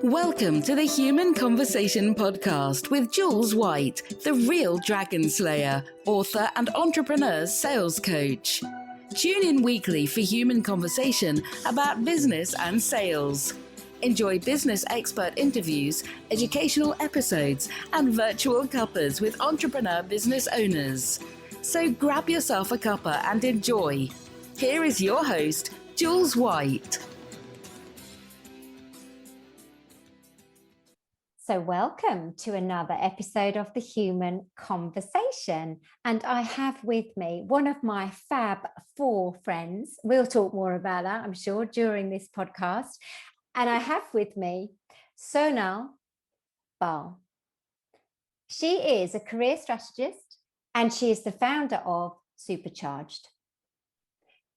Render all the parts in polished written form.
Welcome to the Human Conversation podcast with Jules White, the real dragon slayer, author and entrepreneur's sales coach. Tune in weekly for human conversation about business and sales. Enjoy business expert interviews, educational episodes, and virtual cuppers with entrepreneur business owners. So grab yourself a cuppa and enjoy. Here is your host, Jules White. So welcome to another episode of the Human Conversation. And I have with me one of my Fab Four Friends. We'll talk more about that, I'm sure, during this podcast. And I have with me Sonal Bahl. She is a career strategist and she is the founder of Supercharged.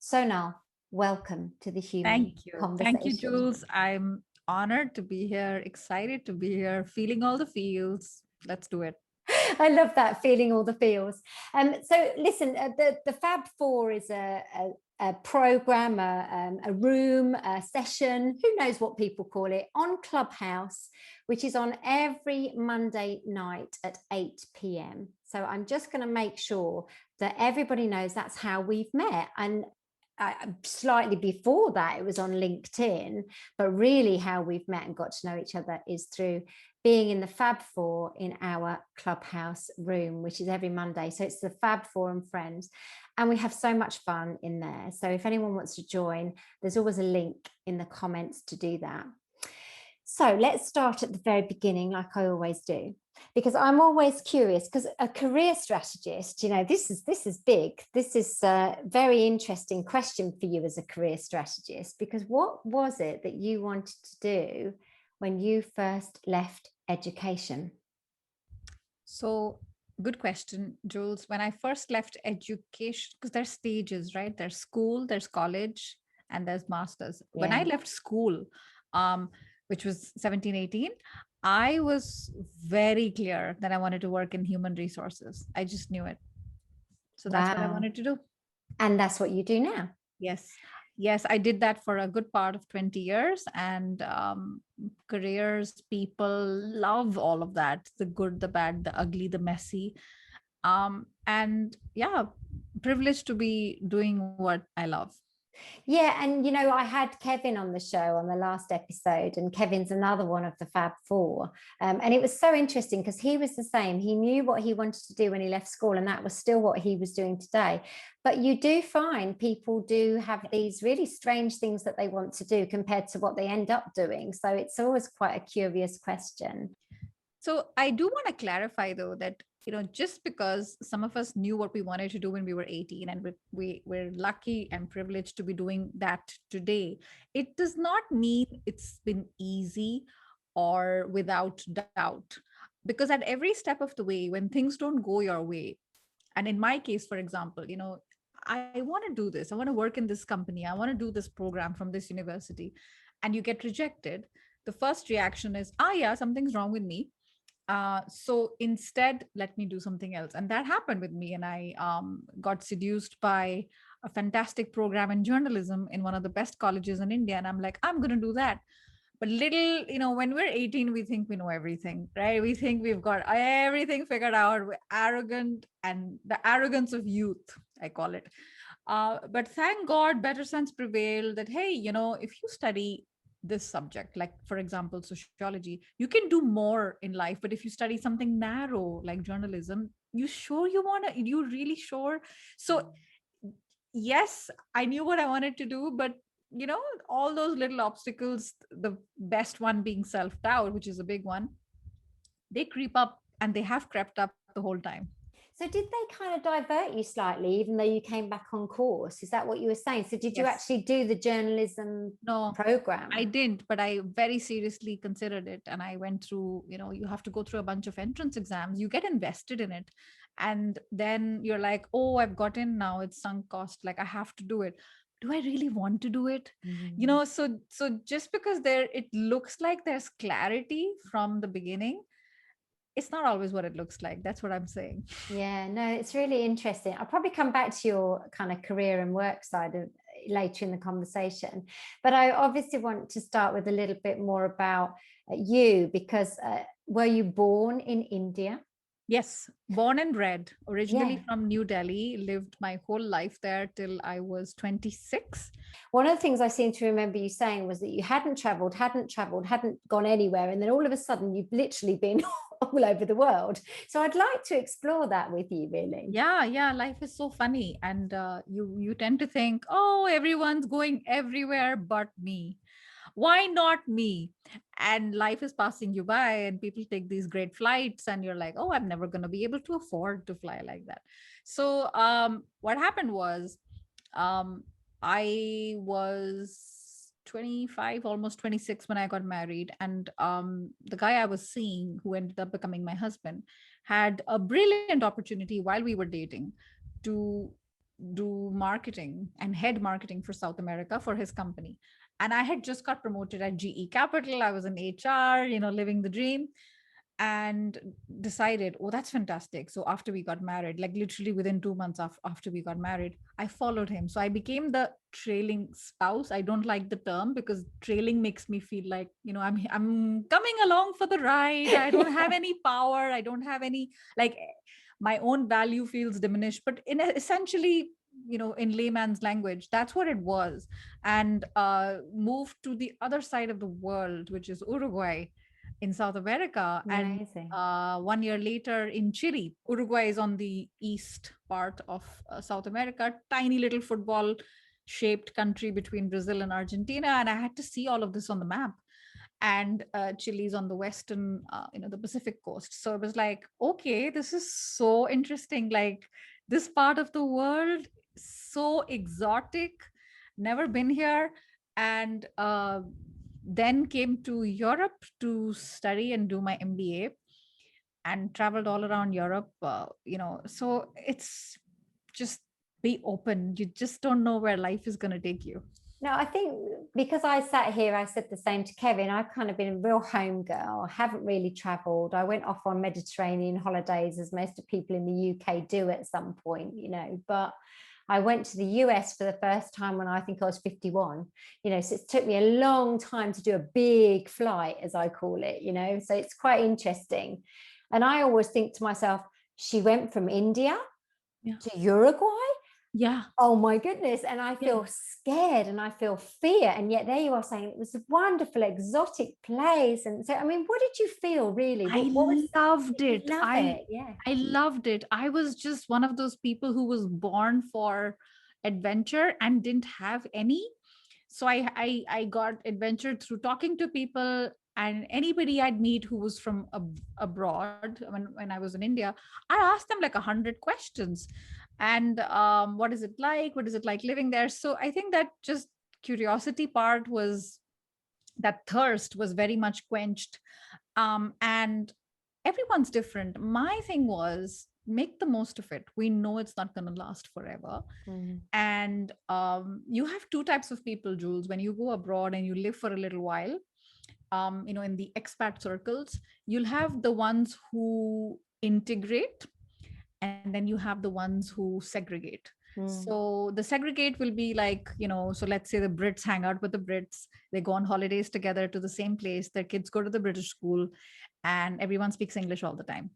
Sonal, welcome to the Human Conversation. Thank you, Jules. I'm honored to be here, excited to be here, feeling all the feels. Let's do it. I love that, feeling all the feels. So listen, the Fab Four is a program, a room, a session, who knows what people call it, on Clubhouse, which is on every Monday night at 8 p.m. So I'm just going to make sure that everybody knows that's how we've met. And slightly before that, it was on LinkedIn, but really how we've met and got to know each other is through being in the Fab Four in our Clubhouse room, which is every Monday. So it's the Fab Four Friends, and we have so much fun in there. So if anyone wants to join, there's always a link in the comments to do that. So let's start at the very beginning, like I always do, because I'm always curious, because a career strategist, you know, this is big. This is a very interesting question for you as a career strategist, because what was it that you wanted to do when you first left education? So good question, Jules. When I first left education, because there's stages, right? There's school, there's college, and there's masters. Yeah. When I left school, which was 17, 18, I was very clear that I wanted to work in human resources. I just knew it. So that's what I wanted to do. And that's what you do now. Yes, I did that for a good part of 20 years. And careers, people love all of that. The good, the bad, the ugly, the messy. And yeah, privileged to be doing what I love. Yeah, and you know, I had Kevin on the show on the last episode, and Kevin's another one of the Fab Four. And it was so interesting because he was the same. He knew what he wanted to do when he left school, and that was still what he was doing today. But you do find people do have these really strange things that they want to do compared to what they end up doing. So it's always quite a curious question. So I do want to clarify, though, that just because some of us knew what we wanted to do when we were 18 and we're lucky and privileged to be doing that today, it does not mean it's been easy or without doubt. Because at every step of the way, when things don't go your way, and in my case, for example, I want to do this. I want to work in this company. I want to do this program from this university. And you get rejected. The first reaction is, yeah, something's wrong with me. So instead, let me do something else. And that happened with me. And I got seduced by a fantastic program in journalism in one of the best colleges in India. And I'm like, I'm going to do that. But when we're 18, we think we know everything, right? We think we've got everything figured out. We're arrogant, and the arrogance of youth, I call it. But thank God, better sense prevailed that, hey, if you study this subject, like for example sociology, you can do more in life. But if you study something narrow like journalism, you really sure? So yes, I knew what I wanted to do, but all those little obstacles, the best one being self-doubt, which is a big one, they creep up, and they have crept up the whole time. So did they kind of divert you slightly, even though you came back on course? Is that what you were saying? So did you actually do the journalism program? I didn't, but I very seriously considered it. And I went through, you have to go through a bunch of entrance exams. You get invested in it. And then you're like, oh, I've got in now. It's sunk cost. Like, I have to do it. Do I really want to do it? So just because it looks like there's clarity from the beginning, it's not always what it looks like. That's what I'm saying. Yeah, no, it's really interesting. I'll probably come back to your kind of career and work side later in the conversation. But I obviously want to start with a little bit more about you, because were you born in India? Yes, born and bred, originally Yeah. from New Delhi, lived my whole life there till I was 26. One of the things I seem to remember you saying was that you hadn't traveled, hadn't gone anywhere. And then all of a sudden you've literally been all over the world. So I'd like to explore that with you, really. Yeah, life is so funny. And you tend to think, oh, everyone's going everywhere but me. Why not me? And life is passing you by, and people take these great flights, and you're like, oh, I'm never going to be able to afford to fly like that. So what happened was, um, I was 25, almost 26 when I got married, and the guy I was seeing, who ended up becoming my husband, had a brilliant opportunity while we were dating to do marketing and head marketing for South America for his company. And I had just got promoted at GE Capital. I was in HR, living the dream, and decided, oh, that's fantastic. So after we got married, like literally within 2 months after we got married, I followed him. So I became the trailing spouse. I don't like the term, because trailing makes me feel like, I'm coming along for the ride. I don't have any power. I don't have any, like, my own value feels diminished. But essentially, in layman's language, that's what it was. And moved to the other side of the world, which is Uruguay in South America. Amazing. And 1 year later in Chile. Uruguay is on the east part of South America, tiny little football shaped country between Brazil and Argentina. And I had to see all of this on the map. And Chile's on the western, the Pacific coast. So it was like, okay, this is so interesting. Like, this part of the world, so exotic, never been here. And then came to Europe to study and do my MBA, and traveled all around Europe. So it's just, be open. You just don't know where life is going to take you. No, I think because I sat here, I said the same to Kevin. I've kind of been a real home girl. I haven't really traveled. I went off on Mediterranean holidays, as most of people in the UK do at some point, but I went to the US for the first time when I think I was 51, so it took me a long time to do a big flight, as I call it, so it's quite interesting. And I always think to myself, she went from India to Uruguay. Yeah. Oh my goodness. And I feel scared and I feel fear. And yet there you are saying it was a wonderful, exotic place. And so, I mean, what did you feel really? I loved it. I loved it. I was just one of those people who was born for adventure and didn't have any. So I got adventure through talking to people, and anybody I'd meet who was from abroad. When I was in India, I asked them like 100 questions. And what is it like? What is it like living there? So I think that just curiosity part was, that thirst was very much quenched. And everyone's different. My thing was, make the most of it. We know it's not going to last forever. And you have two types of people, Jules. When you go abroad and you live for a little while, in the expat circles, you'll have the ones who integrate, and then you have the ones who segregate. So the segregate will be like, so let's say the Brits hang out with the Brits, they go on holidays together to the same place, their kids go to the British school, and everyone speaks English all the time.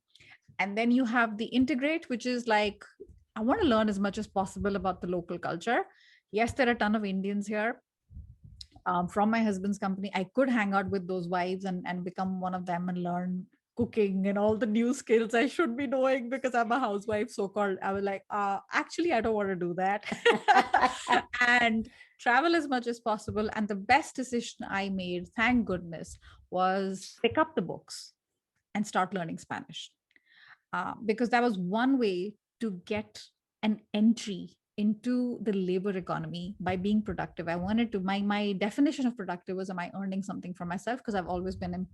And then you have the integrate, which is like, I want to learn as much as possible about the local culture. Yes, there are a ton of Indians here. From my husband's company, I could hang out with those wives and become one of them and learn cooking and all the new skills I should be knowing, because I'm a housewife, so-called. I was like, actually, I don't want to do that. And travel as much as possible. And the best decision I made, thank goodness, was pick up the books and start learning Spanish. Because that was one way to get an entry into the labor economy by being productive. I wanted to, my definition of productive was, am I earning something for myself? Because I've always been,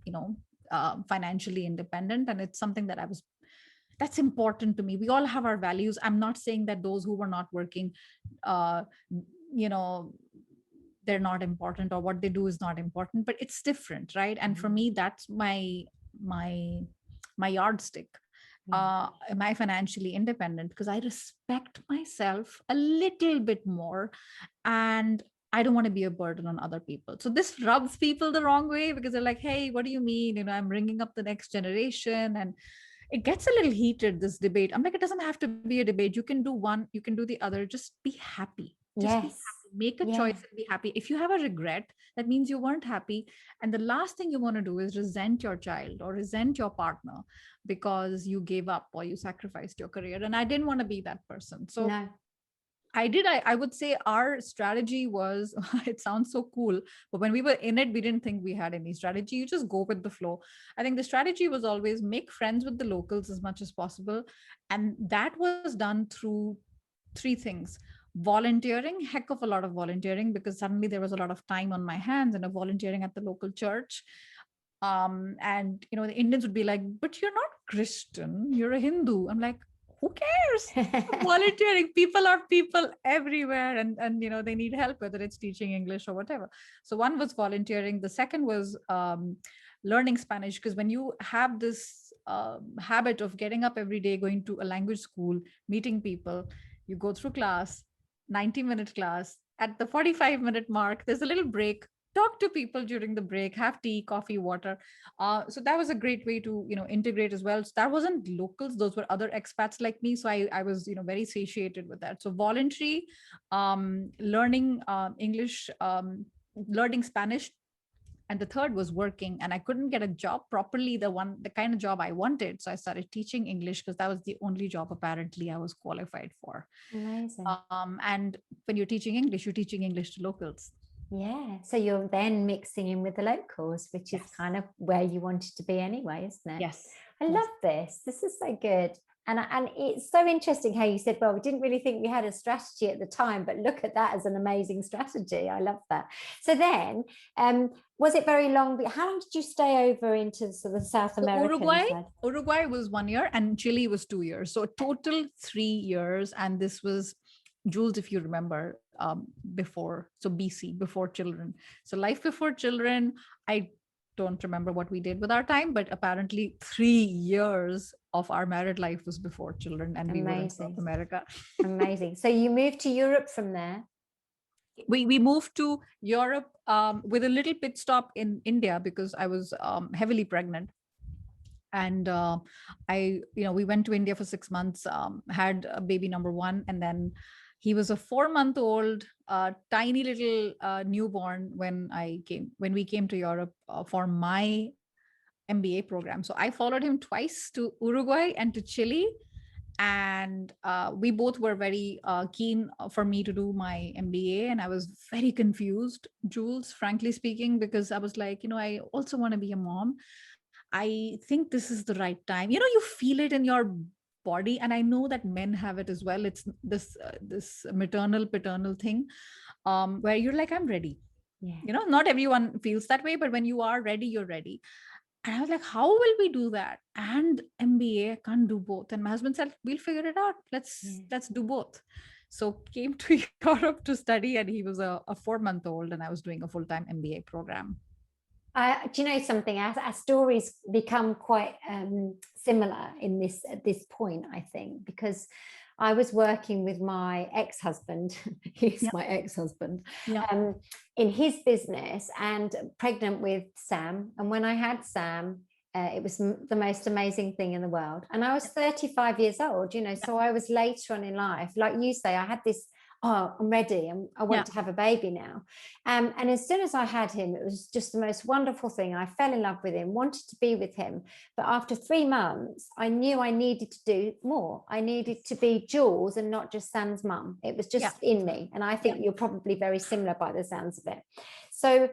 financially independent. And it's something that that's important to me. We all have our values. I'm not saying that those who were not working, they're not important, or what they do is not important, but it's different, right? And for me, that's my yardstick. Am I financially independent? Because I respect myself a little bit more, and I don't want to be a burden on other people. So this rubs people the wrong way, because they're like, hey, what do you mean? I'm bringing up the next generation. And it gets a little heated, this debate. I'm like, it doesn't have to be a debate. You can do one, you can do the other. Just be happy. Just be Yes. happy. Make a choice and be happy. If you have a regret, that means you weren't happy. And the last thing you want to do is resent your child or resent your partner because you gave up or you sacrificed your career. And I didn't want to be that person. So No. I would say our strategy was, it sounds so cool, but when we were in it, we didn't think we had any strategy. You just go with the flow. I think the strategy was always make friends with the locals as much as possible. And that was done through three things: volunteering, heck of a lot of volunteering, because suddenly there was a lot of time on my hands, and a volunteering at the local church. And the Indians would be like, but you're not Christian, you're a Hindu. I'm like, who cares? Volunteering. People are people everywhere, and they need help, whether it's teaching English or whatever. So one was volunteering. The second was learning Spanish, because when you have this habit of getting up every day, going to a language school, meeting people, you go through class, 90-minute class. At the 45-minute mark, there's a little break. Talk to people during the break, have tea, coffee, water. So that was a great way to integrate as well. So that wasn't locals; those were other expats like me. So I was very satiated with that. So voluntary, learning English, learning Spanish, and the third was working. And I couldn't get a job properly, the kind of job I wanted. So I started teaching English, because that was the only job apparently I was qualified for. Amazing. And when you're teaching English, you're teaching English to locals. Yeah. So you're then mixing in with the locals, which is kind of where you wanted to be anyway, isn't it? Yes. I love this. This is so good. And it's so interesting how you said, well, we didn't really think we had a strategy at the time, but look at that as an amazing strategy. I love that. So then, was it very long? How long did you stay over into sort of South America? Uruguay was 1 year, and Chile was 2 years. So total 3 years. And this was, Jules, if you remember, before, so BC, before children. So life before children, I don't remember what we did with our time, but apparently 3 years of our married life was before children, and we were in South America. Amazing. So you moved to Europe from there? We moved to Europe with a little pit stop in India, because I was heavily pregnant. And we went to India for 6 months, had a baby number one, and then he was a 4-month-old, tiny little newborn when we came to Europe for my MBA program. So I followed him twice to Uruguay and to Chile. And we both were very keen for me to do my MBA. And I was very confused, Jules, frankly speaking, because I was like, I also want to be a mom. I think this is the right time. You feel it in your body, and I know that men have it as well. It's this maternal paternal thing, where you're like, I'm ready. Not everyone feels that way, but when you are ready, you're ready. And I was like, how will we do that? And MBA, I can't do both. And my husband said, we'll figure it out. Let's do both. So came to Europe to study, and he was a 4-month-old, and I was doing a full-time MBA program. Do you know something? Our stories become quite similar at this point, I think, because I was working with my ex-husband, he's my ex-husband, in his business, and pregnant with Sam. And when I had Sam, it was the most amazing thing in the world. And I was 35 years old, so I was later on in life. Like you say, I had this, I'm ready. I want to have a baby now. And as soon as I had him, it was just the most wonderful thing. I fell in love with him, wanted to be with him. But after 3 months, I knew I needed to do more. I needed to be Jules and not just Sam's mum. It was just in me. And I think you're probably very similar by the sounds of it. So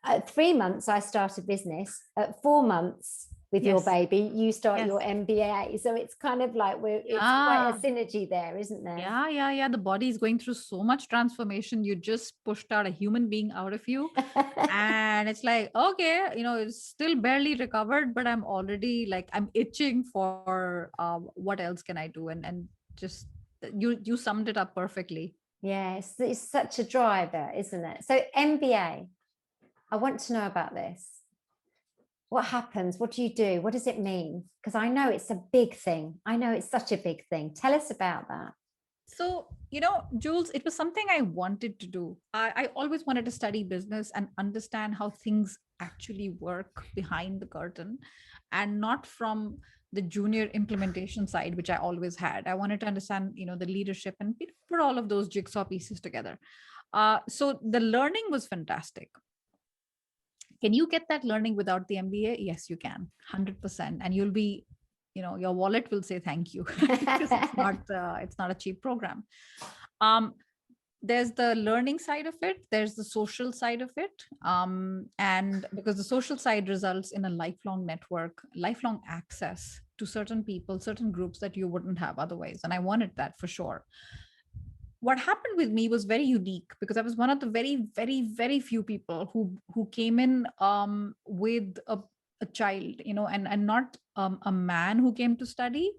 at 3 months, I started business. At 4 months, with your baby, you start your MBA. So it's kind of like it's quite a synergy there, isn't there? Yeah. The body is going through so much transformation. You just pushed out a human being out of you. And it's like, okay, it's still barely recovered, but I'm already like, I'm itching for what else can I do? And just, you summed it up perfectly. Yes, it's such a driver, isn't it? So MBA, I want to know about this. What happens? What do you do? What does it mean? Because I know it's a big thing. I know it's such a big thing. Tell us about that. So, Jules, it was something I wanted to do. I always wanted to study business and understand how things actually work behind the curtain, and not from the junior implementation side, which I always had. I wanted to understand, the leadership and put all of those jigsaw pieces together. So the learning was fantastic. Can you get that learning without the MBA? Yes, you can, 100%. And you'll be, your wallet will say thank you because it's not a cheap program. There's the learning side of it. There's the social side of it. And because the social side results in a lifelong network, lifelong access to certain people, certain groups that you wouldn't have otherwise. And I wanted that for sure. What happened with me was very unique because I was one of the very, very, very few people who came in with a child, and not a man who came to study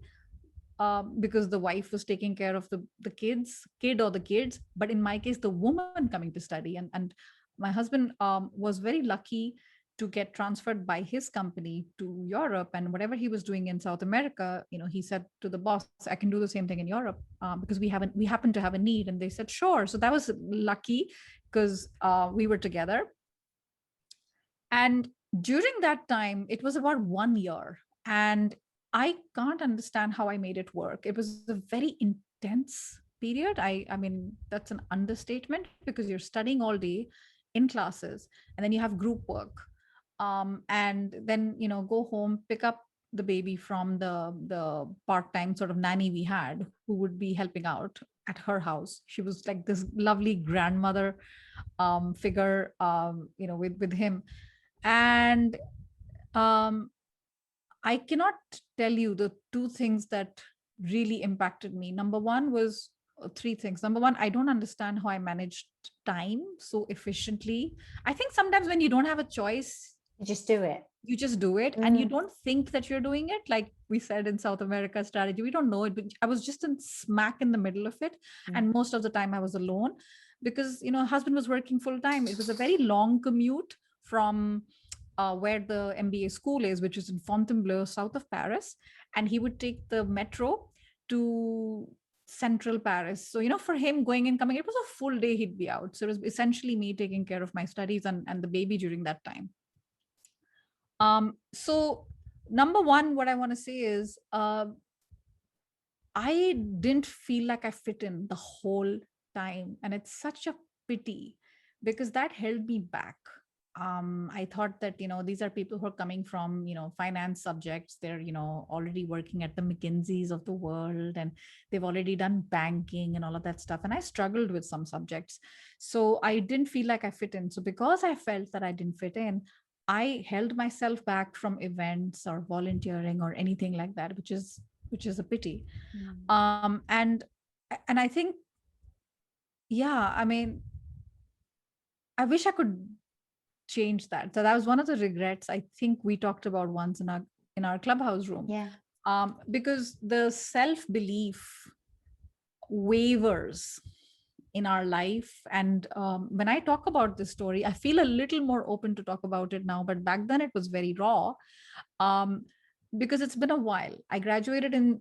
because the wife was taking care of the kid or the kids. But in my case, the woman coming to study, and my husband was very lucky to get transferred by his company to Europe, and whatever he was doing in South America, he said to the boss, I can do the same thing in Europe because we happen to have a need. And they said, sure. So that was lucky because we were together. And during that time, it was about 1 year, and I can't understand how I made it work. It was a very intense period. I mean, that's an understatement because you're studying all day in classes, and then you have group work. And then, go home, pick up the baby from the part-time sort of nanny we had who would be helping out at her house. She was like this lovely grandmother figure, with him. And I cannot tell you the two things that really impacted me. Number one was three things. Number one, I don't understand how I managed time so efficiently. I think sometimes when you don't have a choice, You just do it. you just do it, and you don't think that you're doing it. Like we said in South America strategy, we don't know it, but I was just smack in the middle of it. And most of the time I was alone because, husband was working full time. It was a very long commute from where the MBA school is, which is in Fontainebleau, south of Paris. And he would take the metro to central Paris. So, for him going and coming, it was a full day he'd be out. So it was essentially me taking care of my studies and the baby during that time. So number one, what I want to say is I didn't feel like I fit in the whole time. And it's such a pity because that held me back. I thought that, these are people who are coming from, finance subjects. They're, already working at the McKinseys of the world, and they've already done banking and all of that stuff. And I struggled with some subjects. So I didn't feel like I fit in. So because I felt that I didn't fit in, I held myself back from events or volunteering or anything like that, which is a pity. And I think, yeah, I mean, I wish I could change that. So that was one of the regrets I think we talked about once in our Clubhouse room. Yeah. Because the self-belief wavers in our life. And when I talk about this story, I feel a little more open to talk about it now, but back then it was very raw because it's been a while. I graduated in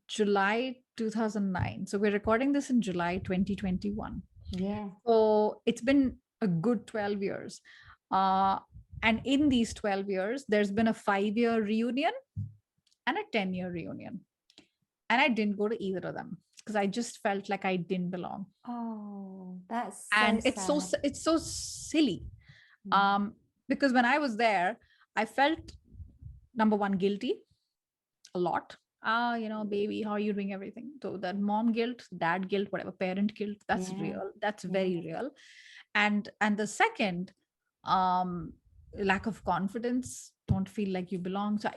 July 2009. So we're recording this in July 2021. Yeah. So it's been a good 12 years. And in these 12 years, there's been a 5-year reunion and a 10-year reunion. And I didn't go to either of them because I just felt like I didn't belong. Oh, that's so and sad. it's so silly. Because when I was there, I felt, number one, guilty a lot. Baby, how are you doing everything? So that mom guilt, dad guilt, whatever, parent guilt, that's real. That's very real. And the second, lack of confidence, don't feel like you belong. So,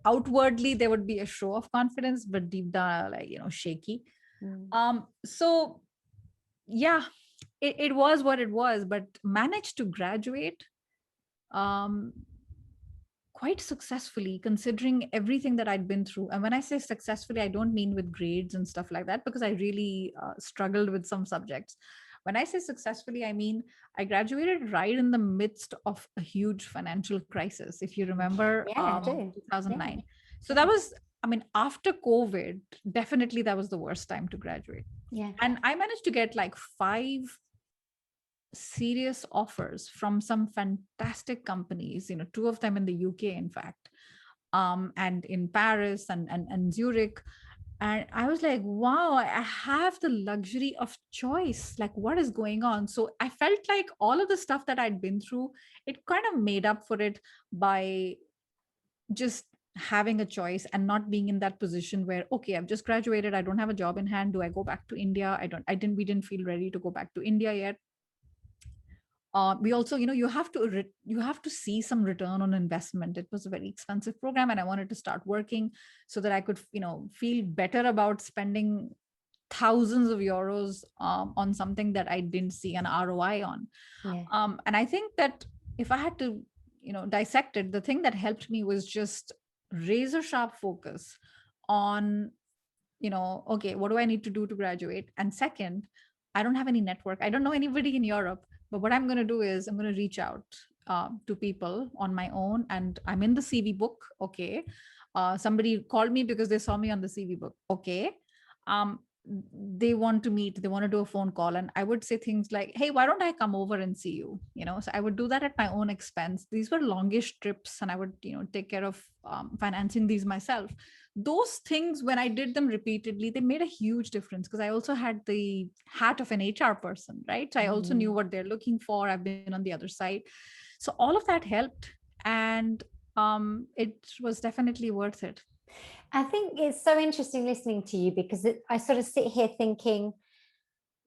outwardly there would be a show of confidence, but deep down, like, shaky. So yeah, it was what it was, but managed to graduate quite successfully considering everything that I'd been through. And when I say successfully, I don't mean with grades and stuff like that, because I really struggled with some subjects. When I say successfully, I mean, I graduated right in the midst of a huge financial crisis. If you remember, Yeah, I do. 2009. Yeah. So that was, I mean, after COVID, definitely that was the worst time to graduate. Yeah. And I managed to get like 5 serious offers from some fantastic companies, 2 of them in the UK, in fact, and in Paris and Zurich. And I was like, wow, I have the luxury of choice. Like, what is going on? So I felt like all of the stuff that I'd been through, it kind of made up for it by just having a choice and not being in that position where, okay, I've just graduated, I don't have a job in hand, do I go back to India? We didn't feel ready to go back to India yet. We also, you have to see some return on investment. It was a very expensive program, and I wanted to start working so that I could, feel better about spending thousands of euros on something that I didn't see an ROI on. Yeah. And I think that if I had to, dissect it, the thing that helped me was just razor sharp focus on, okay, what do I need to do to graduate? And second, I don't have any network. I don't know anybody in Europe, but what I'm going to do is I'm going to reach out to people on my own. And I'm in the CV book. Okay. Somebody called me because they saw me on the CV book. Okay. They want to meet, they want to do a phone call. And I would say things like, hey, why don't I come over and see you? So I would do that at my own expense. These were longish trips, and I would, take care of financing these myself. Those things, when I did them repeatedly, they made a huge difference, because I also had the hat of an HR person, right? So I also knew what they're looking for. I've been on the other side. So all of that helped. And it was definitely worth it. I think it's so interesting listening to you, because I sort of sit here thinking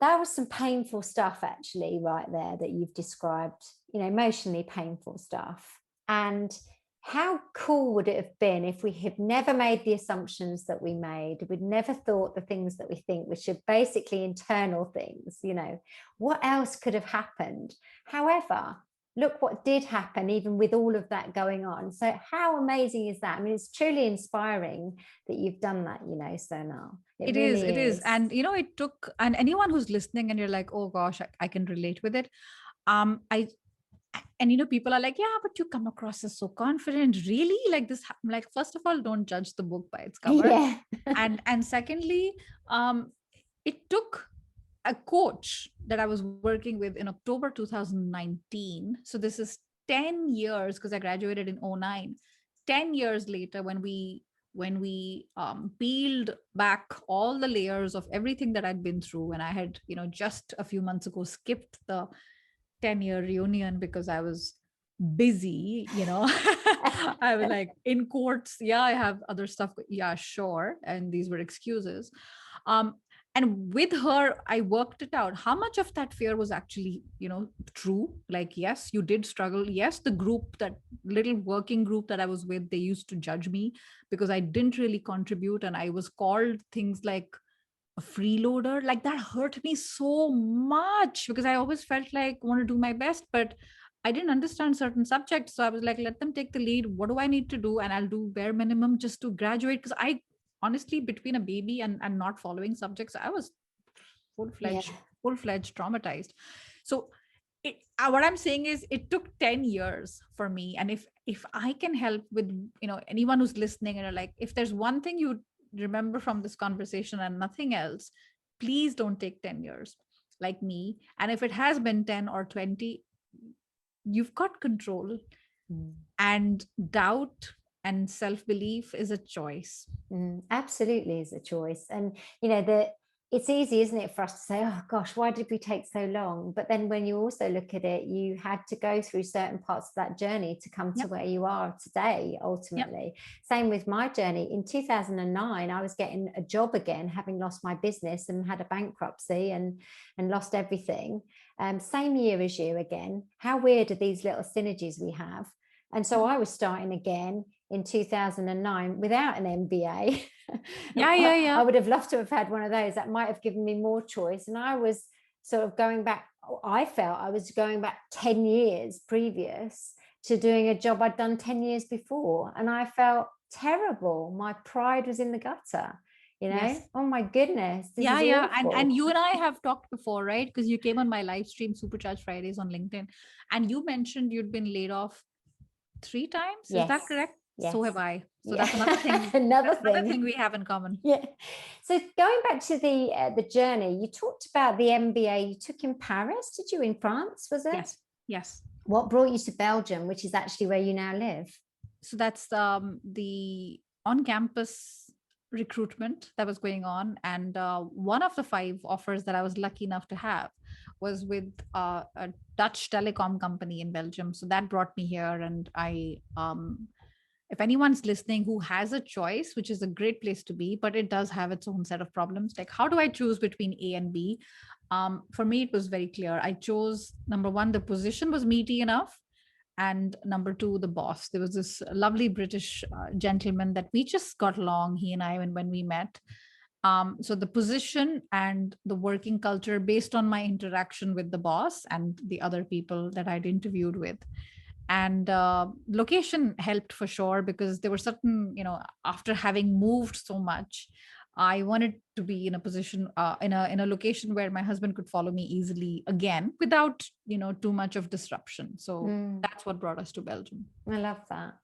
that was some painful stuff actually right there that you've described, emotionally painful stuff. And how cool would it have been if we had never made the assumptions that we made? We'd never thought the things that we think, which are basically internal things, what else could have happened? However, look what did happen, even with all of that going on. So how amazing is that? I mean, it's truly inspiring that you've done that, Sonal. It is. And, it took, and anyone who's listening and you're like, oh gosh, I can relate with it. People are like, yeah, but you come across as so confident. Really? Like this? Like, first of all, don't judge the book by its cover. Yeah. and secondly, it took a coach that I was working with in October 2019. So this is 10 years, because I graduated in 2009. 10 years later, when we peeled back all the layers of everything that I'd been through, and I had, just a few months ago skipped the 10-year reunion because I was busy, I was like in courts. Yeah, I have other stuff. Yeah, sure. And these were excuses. And with her, I worked it out. How much of that fear was actually, true? Like, yes, you did struggle. Yes, the group, that little working group that I was with, they used to judge me because I didn't really contribute. And I was called things like a freeloader. Like, that hurt me so much, because I always felt like I want to do my best, but I didn't understand certain subjects. So I was like, let them take the lead. What do I need to do? And I'll do bare minimum just to graduate. Because I honestly, between a baby and not following subjects, I was full-fledged traumatized. So what I'm saying is, it took 10 years for me. And if I can help with, anyone who's listening, and like, if there's one thing you remember from this conversation and nothing else, please don't take 10 years like me. And if it has been 10 or 20, you've got control. And doubt and self-belief is a choice. Absolutely is a choice. And it's easy, isn't it, for us to say, oh gosh, why did we take so long? But then when you also look at it, you had to go through certain parts of that journey to come to where you are today, ultimately. Same with my journey. In 2009, I was getting a job again, having lost my business and had a bankruptcy and lost everything. Same year as you again. How weird are these little synergies we have? And so I was starting again in 2009 without an MBA. Yeah. I would have loved to have had one of those. That might have given me more choice. And I was sort of going back, I felt I was going back 10 years previous to doing a job I'd done 10 years before. And I felt terrible. My pride was in the gutter. you know. Yes. Oh my goodness, this Yeah, is yeah. awful. And you and I have talked before, right? Because you came on my live stream, Supercharge Fridays on LinkedIn, and you mentioned you'd been laid off 3 times. Is that Yes, correct? yes. So have I. So Yeah. that's another thing. Another That's another thing. thing we have in common. Yeah. So going back to the journey, you talked about the MBA you took in Paris. Did you, in France? Was it? Yes. Yes. What brought you to Belgium, which is actually where you now live? So that's the on-campus recruitment that was going on, and one of the 5 offers that I was lucky enough to have was with a Dutch telecom company in Belgium. So that brought me here, and I if anyone's listening who has a choice, which is a great place to be, but it does have its own set of problems, like how do I choose between A and B? For me, it was very clear. I chose, number one, the position was meaty enough, and number 2, the boss. There was this lovely British gentleman that we just got along, he and I, when we met. So the position and the working culture based on my interaction with the boss and the other people that I'd interviewed with. And location helped for sure, because there were certain, after having moved so much, I wanted to be in a position, in a location where my husband could follow me easily again without, too much of disruption. So that's what brought us to Belgium. I love that.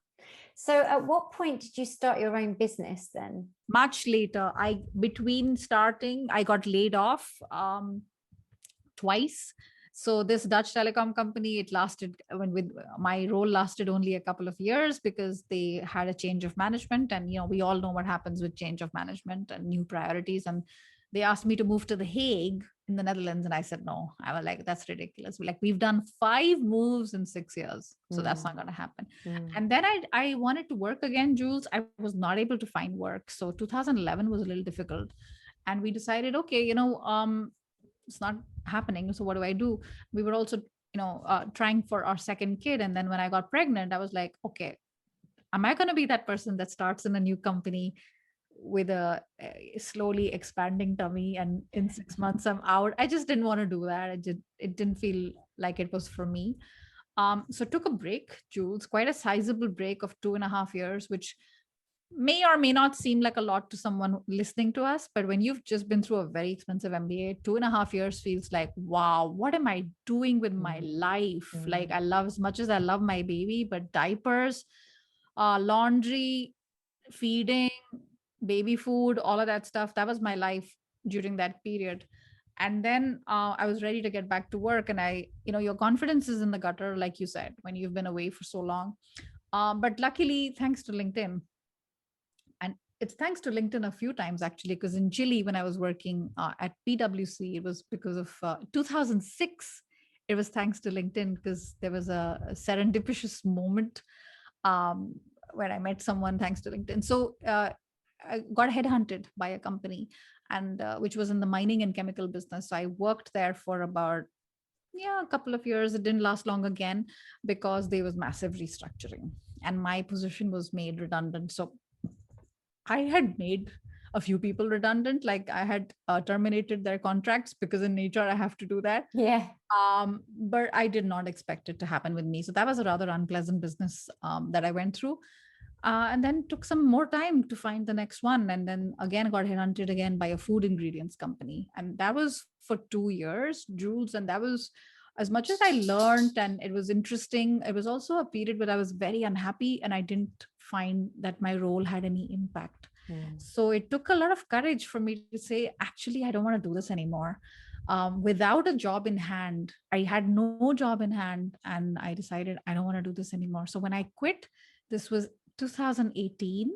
So at what point did you start your own business then? Much later. Between starting, I got laid off twice. So this Dutch telecom company, it lasted, with my role lasted only a couple of years, because they had a change of management, and we all know what happens with change of management and new priorities. And they asked me to move to The Hague in the Netherlands, and I said no. I was like, that's ridiculous. We've done 5 moves in 6 years, so that's not going to happen. And then I wanted to work again, Jules. I was not able to find work, so 2011 was a little difficult, and we decided, okay, it's not happening, so what do I do? We were also trying for our second kid, and then when I got pregnant, I was like, okay, am I going to be that person that starts in a new company with a slowly expanding tummy, and in 6 months I'm out? I just didn't want to do that. It didn't feel like it was for me. So took a break, Jules, quite a sizable break of 2.5 years, which may or may not seem like a lot to someone listening to us, but when you've just been through a very expensive MBA, 2.5 years feels like, wow, what am I doing with my life? Like, I love, as much as I love my baby, but diapers, laundry, feeding, baby food, all of that stuff, that was my life during that period. And then I was ready to get back to work, and your confidence is in the gutter, like you said, when you've been away for so long. But luckily, thanks to LinkedIn, and it's thanks to LinkedIn a few times, actually, because in Chile, when I was working at PwC, it was because of 2006. It was thanks to LinkedIn, because there was a serendipitous moment where I met someone thanks to LinkedIn. So I got headhunted by a company, and which was in the mining and chemical business. So I worked there for about a couple of years. It didn't last long again, because there was massive restructuring, and my position was made redundant. So I had made a few people redundant. Like, I had terminated their contracts, because in nature I have to do that. Yeah. But I did not expect it to happen with me. So that was a rather unpleasant business that I went through. And then took some more time to find the next one. And then again, got headhunted again by a food ingredients company. And that was for 2 years, Jules. And that was, as much as I learned and it was interesting, it was also a period where I was very unhappy, and I didn't find that my role had any impact. So it took a lot of courage for me to say, actually, I don't want to do this anymore. Without a job in hand, I had no job in hand, and I decided I don't want to do this anymore. So when I quit, this was 2018,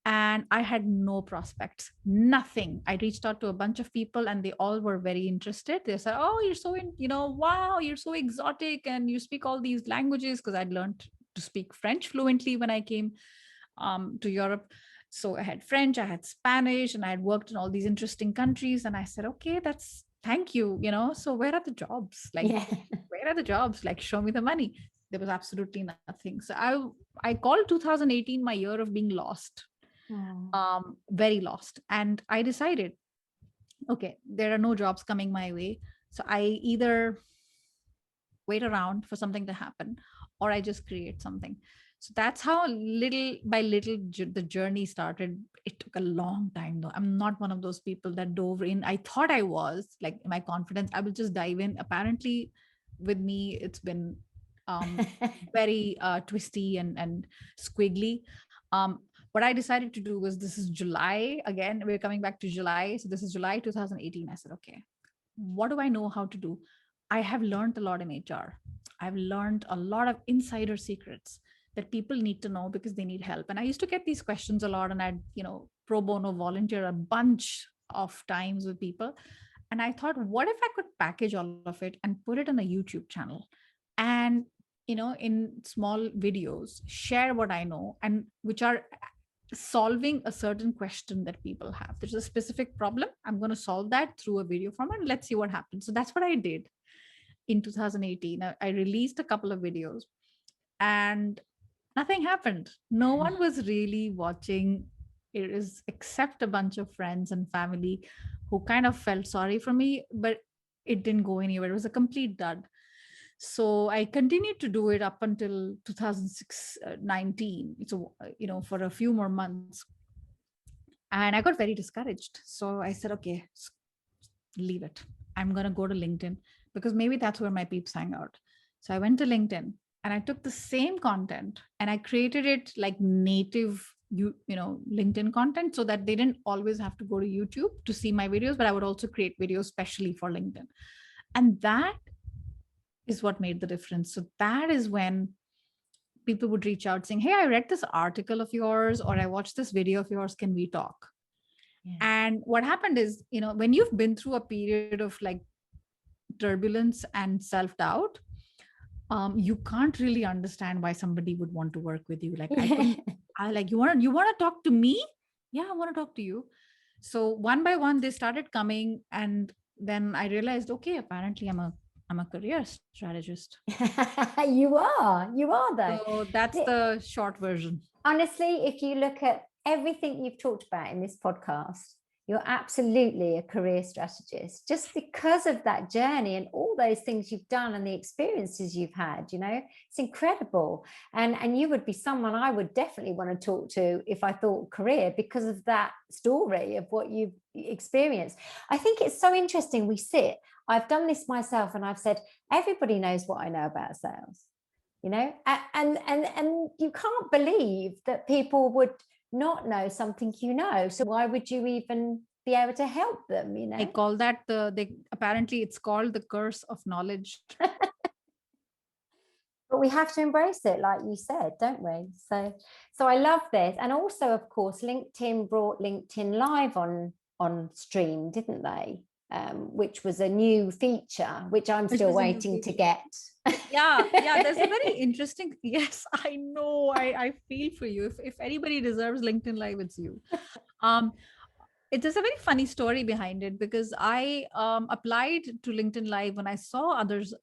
and I had no prospects, nothing. I reached out to a bunch of people, and they all were very interested. They said, oh, you're so wow, you're so exotic, and you speak all these languages, because I'd learned to speak French fluently when I came to Europe. So I had French, I had Spanish, and I had worked in all these interesting countries. And I said, okay, thank you. So where are the jobs? Like, where are the jobs? Like, show me the money. There was absolutely nothing. So I called 2018 my year of being lost, very lost. And I decided, okay, there are no jobs coming my way. So I either wait around for something to happen, or I just create something. So that's how little by little the journey started. It took a long time though. I'm not one of those people that dove in. I thought I was like my confidence, I will just dive in. Apparently with me, it's been very twisty and squiggly. What I decided to do was, this is July again. We're coming back to July. So this is July 2018. I said, okay, what do I know how to do? I have learned a lot in HR. I've learned a lot of insider secrets that people need to know because they need help. And I used to get these questions a lot, and I'd, pro bono volunteer a bunch of times with people. And I thought, what if I could package all of it and put it on a YouTube channel and, in small videos, share what I know, and which are solving a certain question that people have. There's a specific problem. I'm going to solve that through a video format. And let's see what happens. So that's what I did in 2018. I released a couple of videos and nothing happened. No one was really watching. It is except a bunch of friends and family who kind of felt sorry for me, but it didn't go anywhere. It was a complete dud. So I continued to do it up until 2019. So, for a few more months. And I got very discouraged. So I said, okay, leave it. I'm going to go to LinkedIn because maybe that's where my peeps hang out. So I went to LinkedIn and I took the same content and I created it like native, LinkedIn content, so that they didn't always have to go to YouTube to see my videos, but I would also create videos specially for LinkedIn. And that is what made the difference. So that is when people would reach out saying, hey, I read this article of yours, or I watched this video of yours. Can we talk? Yeah. And what happened is, when you've been through a period of like turbulence and self-doubt, you can't really understand why somebody would want to work with you. Like, you want to talk to me? Yeah, I want to talk to you. So one by one, they started coming. And then I realized, okay, apparently I'm a career strategist. You are though. So that's the short version. Honestly, if you look at everything you've talked about in this podcast, you're absolutely a career strategist, just because of that journey and all those things you've done and the experiences you've had. It's incredible. And you would be someone I would definitely want to talk to if I thought career, because of that story of what you've experienced. I think it's so interesting. I've done this myself, and I've said, everybody knows what I know about sales, and you can't believe that people would not know something. So why would you even be able to help them? I call that apparently it's called the curse of knowledge. But we have to embrace it, like you said, don't we? So I love this. And also, of course, LinkedIn brought LinkedIn Live on stream, didn't they? Which was a new feature, which I'm still waiting to get. Yeah, there's a very interesting, yes, I know, I feel for you. If anybody deserves LinkedIn Live, it's you. There's a very funny story behind it, because I applied to LinkedIn Live when I saw others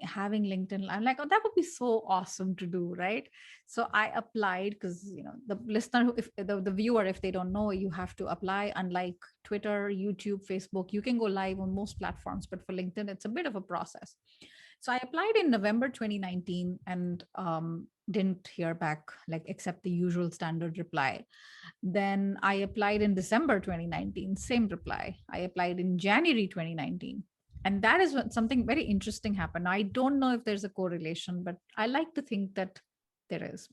having LinkedIn. I'm like, oh, that would be so awesome to do, right? So I applied because, the listener, if the viewer, if they don't know, you have to apply. Unlike Twitter, YouTube, Facebook, you can go live on most platforms, but for LinkedIn, it's a bit of a process. So I applied in November 2019 and didn't hear back, except the usual standard reply. Then I applied in December 2019, same reply. I applied in January 2019. And that is when something very interesting happened. I don't know if there's a correlation, but I like to think that there is.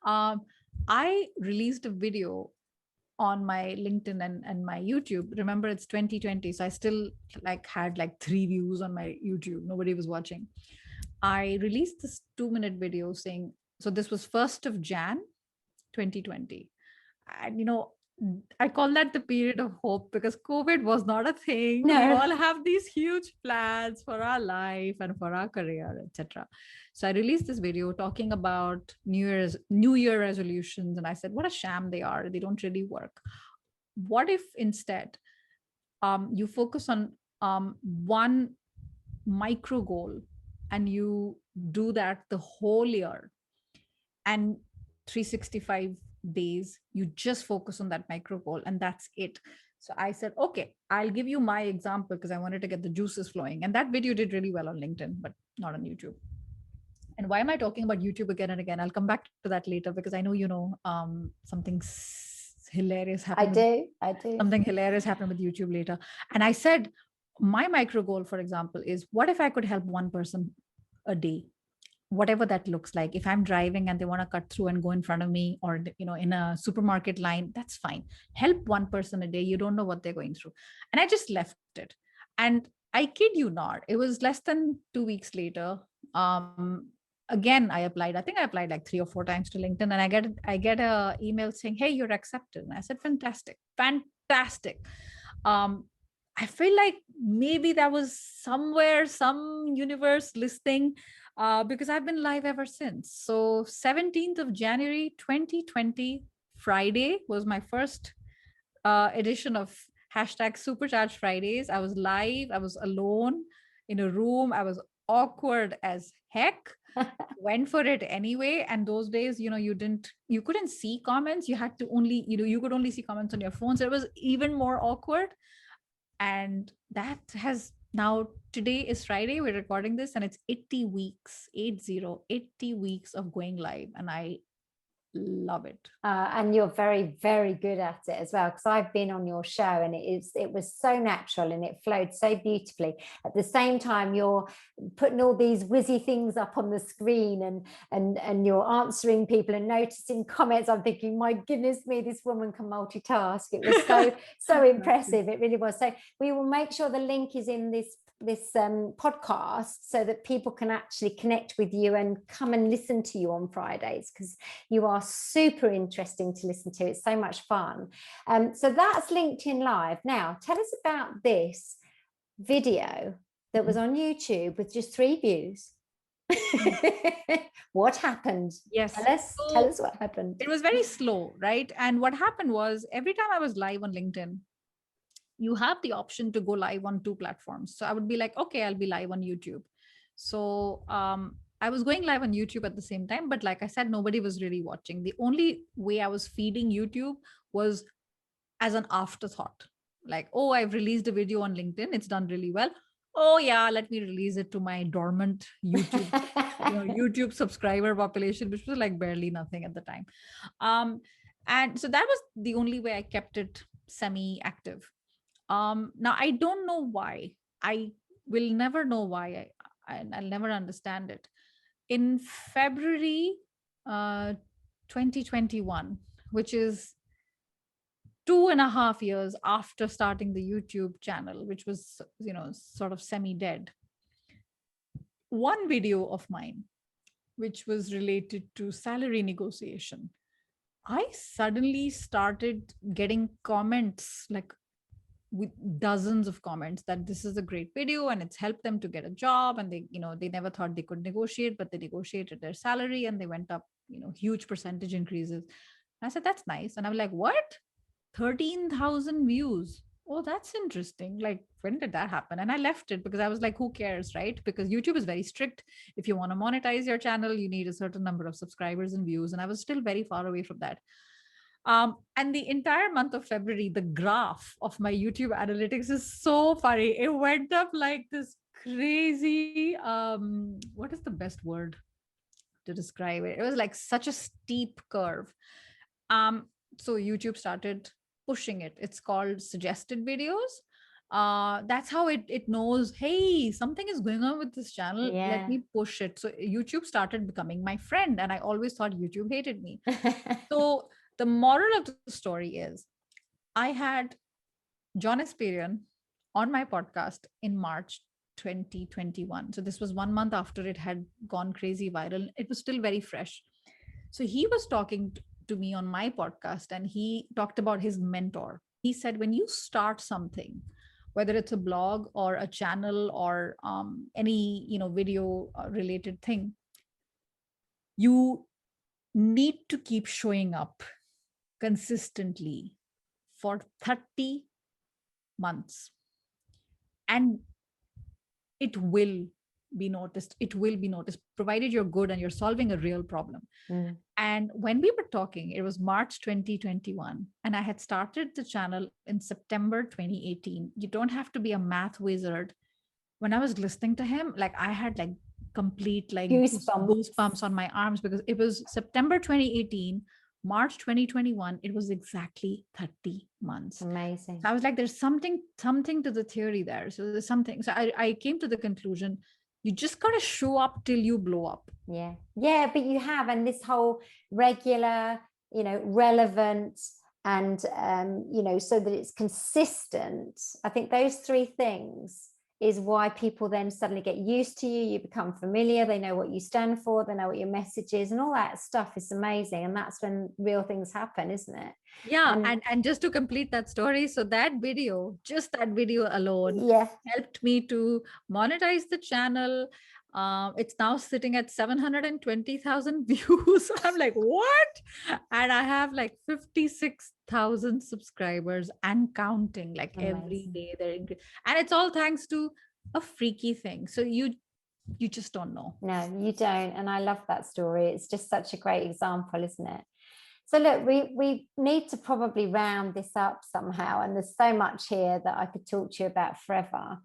I released a video on my LinkedIn and my YouTube. Remember, it's 2020, so I still had 3 views on my YouTube. Nobody was watching. I released this 2-minute video saying, so this was 1st of Jan 2020. And I call that the period of hope, because COVID was not a thing. No. We all have these huge plans for our life and for our career, etc. So I released this video talking about New Year resolutions. And I said, what a sham they are. They don't really work. What if instead you focus on one micro goal and you do that the whole year, and 365 days, you just focus on that micro goal, and that's it. So I said, okay, I'll give you my example, because I wanted to get the juices flowing. And that video did really well on LinkedIn, but not on YouTube. And why am I talking about YouTube again and again? I'll come back to that later, because I know something hilarious happened. I do. Something hilarious happened with YouTube later. And I said, my micro goal, for example, is what if I could help one person a day, whatever that looks like. If I'm driving and they want to cut through and go in front of me, or in a supermarket line, that's fine. Help one person a day. You don't know what they're going through. And I just left it. And I kid you not, it was less than 2 weeks later. Again, I applied. I think I applied like 3 or 4 times to LinkedIn, and I get a email saying, "Hey, you're accepted." And I said, "Fantastic, fantastic." I feel like maybe that was somewhere, some universe listening, because I've been live ever since. So 17th of January 2020, Friday, was my first edition of #Supercharge Fridays. I was live. I was alone in a room. I was awkward as heck. Went for it anyway. And those days, you couldn't see comments. You had to only, you could only see comments on your phone. So it was even more awkward. And that has now, today is Friday, we're recording this, and it's 80 weeks, 80 weeks of going live. And I love it. And you're very, very good at it as well, because I've been on your show, and it was so natural and it flowed so beautifully. At the same time, you're putting all these whizzy things up on the screen, and you're answering people and noticing comments. I'm thinking, my goodness me, this woman can multitask. It was so impressive. It really was. So we will make sure the link is in this podcast, so that people can actually connect with you and come and listen to you on Fridays, because you are super interesting to listen to. It's so much fun. So that's LinkedIn Live. Now tell us about this video that was on YouTube with just 3 views. What happened? Yes. Tell us what happened. It was very slow, right? And what happened was, every time I was live on LinkedIn, you have the option to go live on 2 platforms. So I would be like, okay, I'll be live on YouTube. So I was going live on YouTube at the same time, but like I said, nobody was really watching. The only way I was feeding YouTube was as an afterthought. Like, oh, I've released a video on LinkedIn. It's done really well. Oh yeah, let me release it to my dormant YouTube, YouTube subscriber population, which was like barely nothing at the time. And so that was the only way I kept it semi-active. Now I don't know why. I will never know why. I'll never understand it. In February 2021, which is 2.5 years after starting the YouTube channel, which was, sort of semi-dead, one video of mine, which was related to salary negotiation, I suddenly started getting comments, like with dozens of comments, that this is a great video and it's helped them to get a job, and they never thought they could negotiate, but they negotiated their salary and they went up, huge percentage increases. And I said, that's nice. And I'm like, what? 13,000 views. Oh, that's interesting. Like, when did that happen? And I left it because I was like, who cares, right? Because YouTube is very strict. If you want to monetize your channel, you need a certain number of subscribers and views. And I was still very far away from that. And the entire month of February, the graph of my YouTube analytics is so funny. It went up like this crazy, what is the best word to describe it? It was like such a steep curve. So YouTube started pushing it. It's called suggested videos. That's how it knows, hey, something is going on with this channel. Yeah. Let me push it. So YouTube started becoming my friend, and I always thought YouTube hated me. So the moral of the story is, I had John Esperian on my podcast in March 2021. So this was 1 month after it had gone crazy viral. It was still very fresh. So he was talking to me on my podcast, and he talked about his mentor. He said, when you start something, whether it's a blog or a channel or any video related thing, you need to keep showing up consistently for 30 months, and it will be noticed. It will be noticed, provided you're good and you're solving a real problem. And when we were talking, it was March 2021, and I had started the channel in September 2018. You don't have to be a math wizard. When I was listening to him, like, I had like complete like Goosebumps. goosebumps on my arms, because it was September 2018, March 2021. It was exactly 30 months. Amazing. So I was like, there's something to the theory there. So there's something. So I came to the conclusion, you just got to show up till you blow up. Yeah. Yeah. But you have, and this whole regular, relevant, and, so that it's consistent. I think those three things is why people then suddenly get used to you. You become familiar. They know what you stand for. They know what your message is, and all that stuff is amazing. And that's when real things happen, isn't it? Yeah. And just to complete that story, so just that video alone helped me to monetize the channel. It's now sitting at 720,000 views. I'm like, what? And I have like 56,000 subscribers and counting, like every day and it's all thanks to a freaky thing. So you just don't know. No, you don't. And I love that story. It's just such a great example, isn't it? So look, we need to probably round this up somehow. And there's so much here that I could talk to you about forever.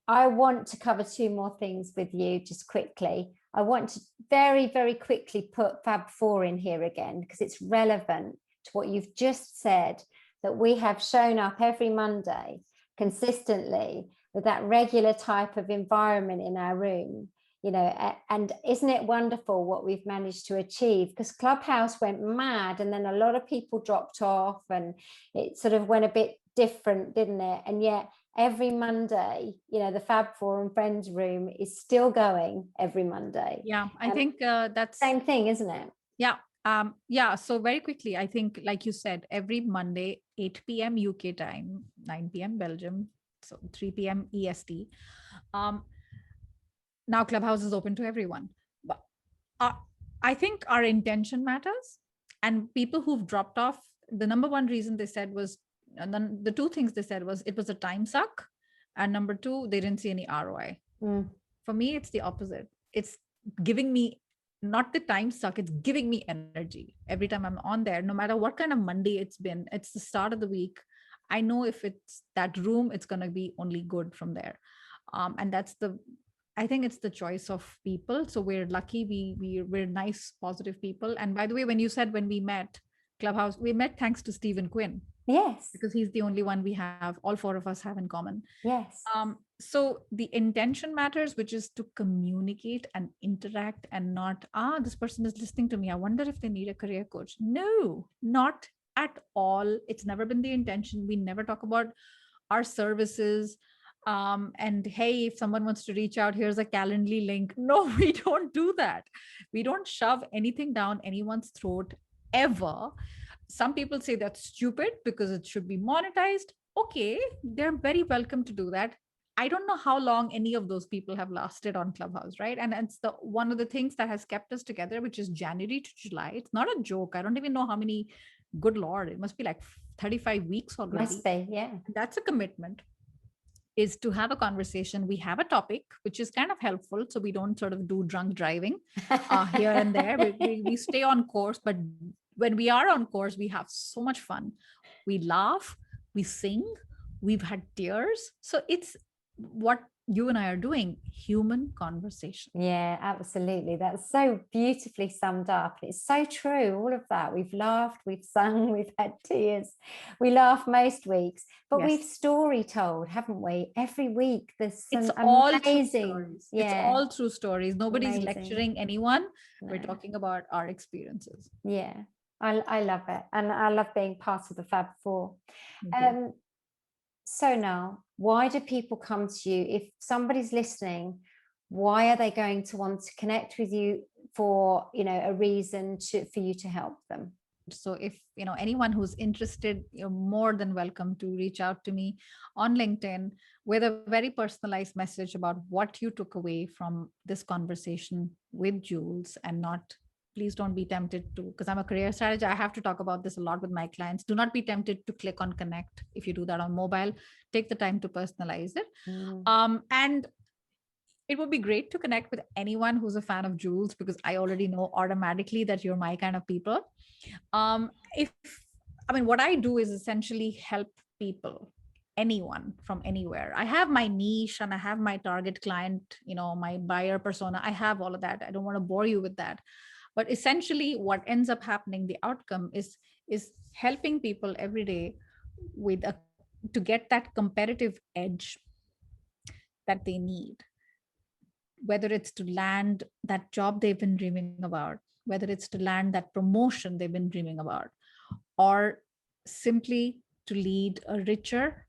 I want to cover two more things with you just quickly. I want to very, very quickly put Fab Four in here again, because it's relevant to what you've just said, that we have shown up every Monday consistently with that regular type of environment in our room. And isn't it wonderful what we've managed to achieve? Because Clubhouse went mad, and then a lot of people dropped off, and it sort of went a bit different, didn't it? And yet every Monday, the Fab Four Friends room is still going every Monday. Yeah, I think that's same thing, isn't it? Yeah. So very quickly, I think, like you said, every Monday, 8 p.m. UK time, 9 p.m. Belgium, so 3 p.m. EST. Now Clubhouse is open to everyone. But I think our intention matters. And people who've dropped off, the number one reason they said was, and then the two things they said was, it was a time suck. And number two, they didn't see any ROI. For me, it's the opposite. It's giving me, not the time suck, it's giving me energy. Every time I'm on there, no matter what kind of Monday it's been, it's the start of the week. I know if it's that room, it's going to be only good from there. And I think it's the choice of people. So we're lucky. We're nice, positive people. And by the way, when you said when we met Clubhouse, we met thanks to Stephen Quinn. Yes. Because he's the only one we have, all four of us have in common. Yes. So the intention matters, which is to communicate and interact, and not, this person is listening to me, I wonder if they need a career coach. No, not at all. It's never been the intention. We never talk about our services. And hey, if someone wants to reach out, here's a Calendly link. No, we don't do that. We don't shove anything down anyone's throat ever. Some people say that's stupid because it should be monetized. Okay, they're very welcome to do that. I don't know how long any of those people have lasted on Clubhouse, right? And it's one of the things that has kept us together, which is January to July. It's not a joke. I don't even know how many. Good Lord, it must be like 35 weeks already. Must be, yeah. That's a commitment, is to have a conversation. We have a topic, which is kind of helpful. So we don't sort of do drunk driving here and there. We stay on course, but when we are on course, we have so much fun. We laugh, we sing, we've had tears. So it's what you and I are doing, human conversation. Yeah, absolutely. That's so beautifully summed up. It's so true. All of that. We've laughed, we've sung, we've had tears. We laugh most weeks, but we've story told, haven't we? Every week there's some amazing. Yeah. It's all true stories. Nobody's amazing. Lecturing anyone. No. We're talking about our experiences. Yeah, I love it. And I love being part of the Fab Four. So now, why do people come to you? If somebody's listening, why are they going to want to connect with you for, a reason for you to help them? So if, anyone who's interested, you're more than welcome to reach out to me on LinkedIn with a very personalized message about what you took away from this conversation with Jules, and not, please don't be tempted to, because I'm a career strategist, I have to talk about this a lot with my clients. Do not be tempted to click on connect. If you do that on mobile, take the time to personalize it. And it would be great to connect with anyone who's a fan of Jules, because I already know automatically that you're my kind of people. What I do is essentially help people anyone from anywhere. I have my niche and I have my target client, my buyer persona. I have all of that. I don't want to bore you with that. But essentially what ends up happening, the outcome is helping people every day to get that competitive edge that they need, whether it's to land that job they've been dreaming about, whether it's to land that promotion they've been dreaming about, or simply to lead a richer,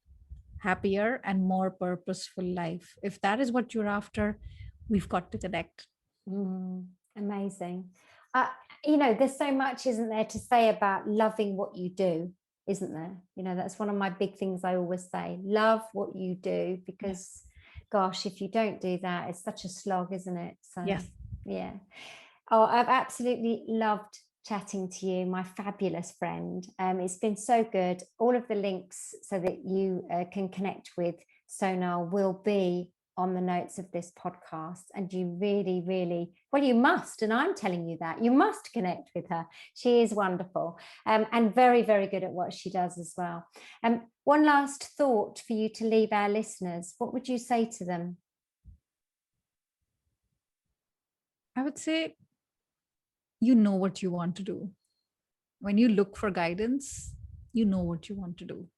happier, and more purposeful life. If that is what you're after, we've got to connect. Amazing. There's so much, isn't there, to say about loving what you do, isn't there? That's one of my big things I always say. Love what you do, because gosh, if you don't do that, it's such a slog, isn't it? So yes. Yeah. Oh, I've absolutely loved chatting to you, my fabulous friend. It's been so good. All of the links so that you can connect with Sonal will be on the notes of this podcast, and you really, really, well, you must, and I'm telling you that, you must connect with her. She is wonderful, and very, very good at what she does as well. One last thought for you to leave our listeners. What would you say to them? I would say, you know what you want to do. When you look for guidance, you know what you want to do.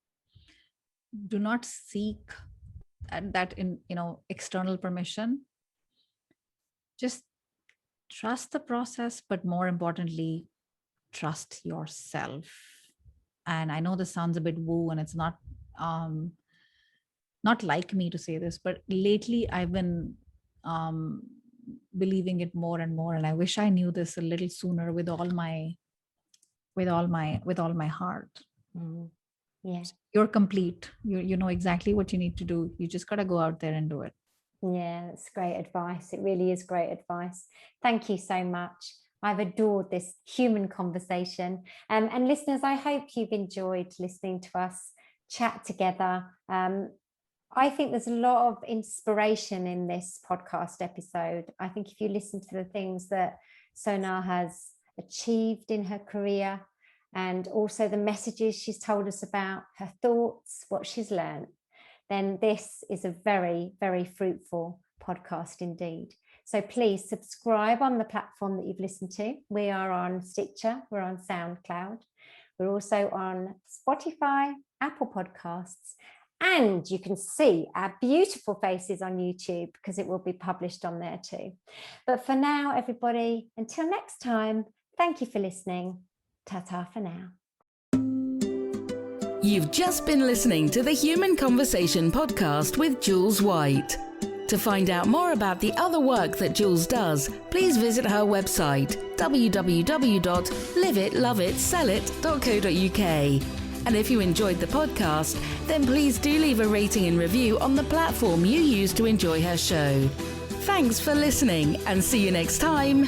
Do not seek that in external permission. Just trust the process, but more importantly, trust yourself. And I know this sounds a bit woo, and it's not like me to say this, but lately I've been believing it more and more, and I wish I knew this a little sooner with all my heart. Yes. You're complete. You know exactly what you need to do. You just got to go out there and do it. Yeah, that's great advice. It really is great advice. Thank you so much. I've adored this human conversation. And listeners, I hope you've enjoyed listening to us chat together. I think there's a lot of inspiration in this podcast episode. I think if you listen to the things that Sonal has achieved in her career, and also the messages she's told us about, her thoughts, what she's learned, then this is a very, very fruitful podcast indeed. So please subscribe on the platform that you've listened to. We are on Stitcher, we're on SoundCloud, we're also on Spotify, Apple Podcasts, and you can see our beautiful faces on YouTube because it will be published on there too. But for now, everybody, until next time, thank you for listening. Ta-ta for now. You've just been listening to the Human Conversation podcast with Jules White. To find out more about the other work that Jules does, please visit her website, www.liveitloveitsellit.co.uk. And if you enjoyed the podcast, then please do leave a rating and review on the platform you use to enjoy her show. Thanks for listening, and see you next time.